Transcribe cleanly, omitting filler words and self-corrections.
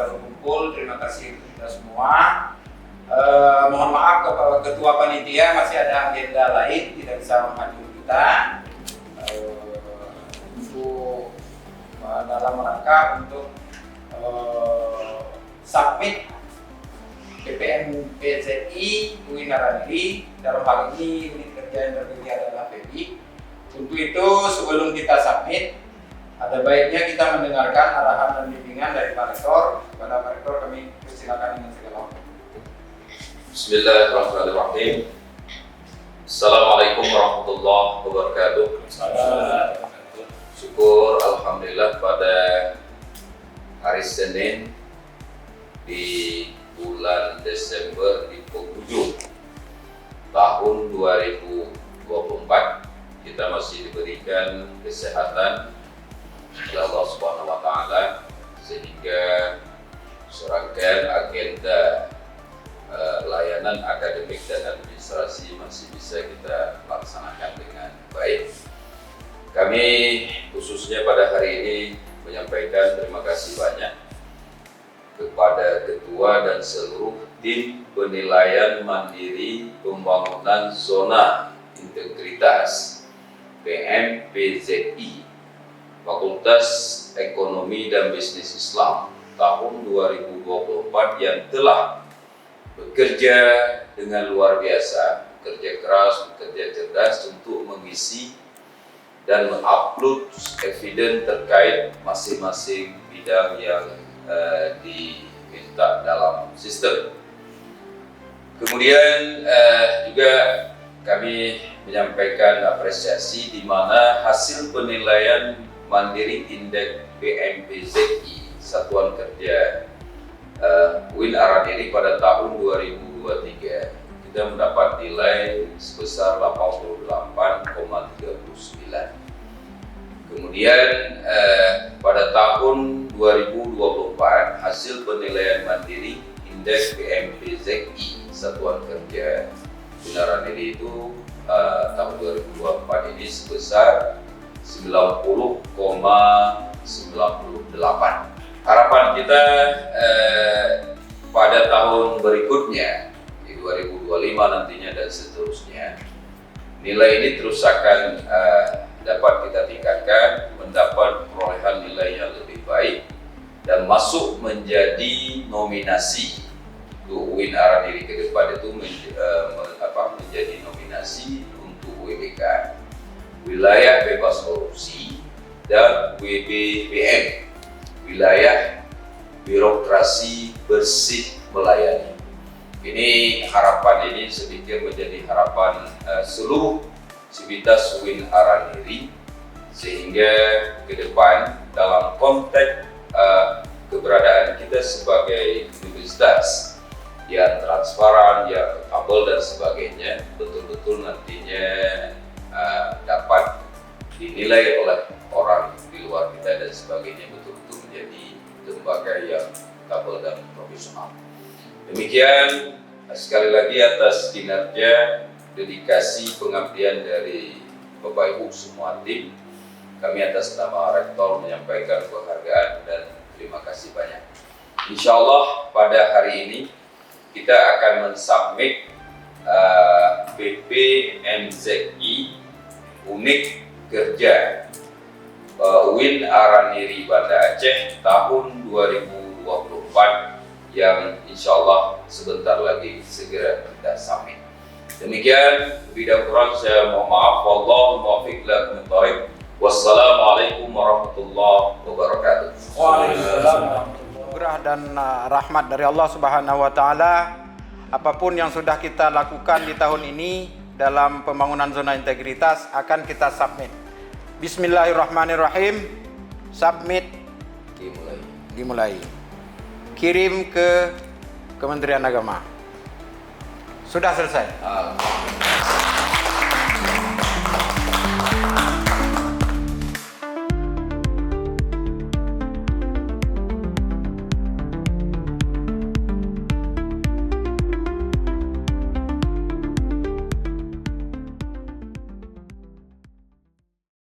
bisa berkumpul. Terima kasih kita semua. Mohon maaf kepada Ketua Panitia, masih ada agenda lain tidak bisa menghadiri kita untuk dalam rangka untuk submit PPM PZI UIN Araniri. Dalam hal ini unit kerja yang terdiri adalah PBI. Untuk itu sebelum kita submit, ada baiknya kita mendengarkan arahan dan bimbingan dari Pak Rektor. Kepada Pak Rektor kami persilakan dengan segala hormat. Bismillahirrahmanirrahim. Assalamualaikum warahmatullahi wabarakatuh. Syukur alhamdulillah pada hari Senin di bulan Desember di penghujung tahun 2024 kita masih diberikan kesehatan oleh Allah Subhanahu wa taala sehingga serangkaian agenda layanan akademik dan administrasi masih bisa kita laksanakan dengan baik. Kami khususnya pada hari ini menyampaikan terima kasih banyak kepada Ketua dan seluruh tim penilaian mandiri pembangunan zona integritas PMPZI Fakultas Ekonomi dan Bisnis Islam tahun 2024 yang telah bekerja dengan luar biasa, bekerja keras, bekerja cerdas untuk mengisi dan mengupload eviden terkait masing-masing bidang yang diminta dalam sistem. Kemudian juga kami menyampaikan apresiasi di mana hasil penilaian mandiri indeks PMPZI Satuan Kerja UIN Araniri pada tahun 2023 kita mendapat nilai sebesar 88,39. Kemudian pada tahun 2024 hasil penilaian mandiri indeks PMPZI Satuan Kerja UIN Araniri itu tahun 2024 ini sebesar 90,98. Harapan kita pada tahun berikutnya di 2025 nantinya dan seterusnya nilai ini terus akan dapat kita tingkatkan, mendapat perolehan nilai yang lebih baik dan masuk menjadi nominasi untuk UIN Araniri ke depan itu menjadi nominasi untuk WBK wilayah bebas korupsi dan WBBM wilayah birokrasi bersih melayani. Ini harapan ini sedikit menjadi harapan seluruh sivitas UIN Araniri sehingga ke depan dalam konteks keberadaan kita sebagai universitas yang transparan, yang akuntabel dan sebagainya betul-betul nantinya dapat dinilai oleh orang di luar kita dan sebagainya betul-betul menjadi lembaga yang akuntabel dan profesional. Demikian sekali lagi atas kinerja, dedikasi, pengabdian dari Bapak Ibu semua tim, kami atas nama Rektor menyampaikan penghargaan dan terima kasih banyak. Insya Allah pada hari ini kita akan mensubmit PPMZI unit kerja UIN Araniri Banda Aceh tahun 2024 yang insya Allah sebentar lagi segera kita submit. Demikian, lebih dan kurang saya mohon maaf. Wallahu muwaffiq ila aqwamit thoriq. Wassalamualaikum warahmatullahi wabarakatuh. Waalaikumsalam warahmatullahi dan rahmat dari Allah Subhanahu wa taala. Apapun yang sudah kita lakukan di tahun ini dalam pembangunan zona integritas akan kita submit. Bismillahirrahmanirrahim. Submit dimulai. Kirim ke Kementerian Agama. Sudah selesai.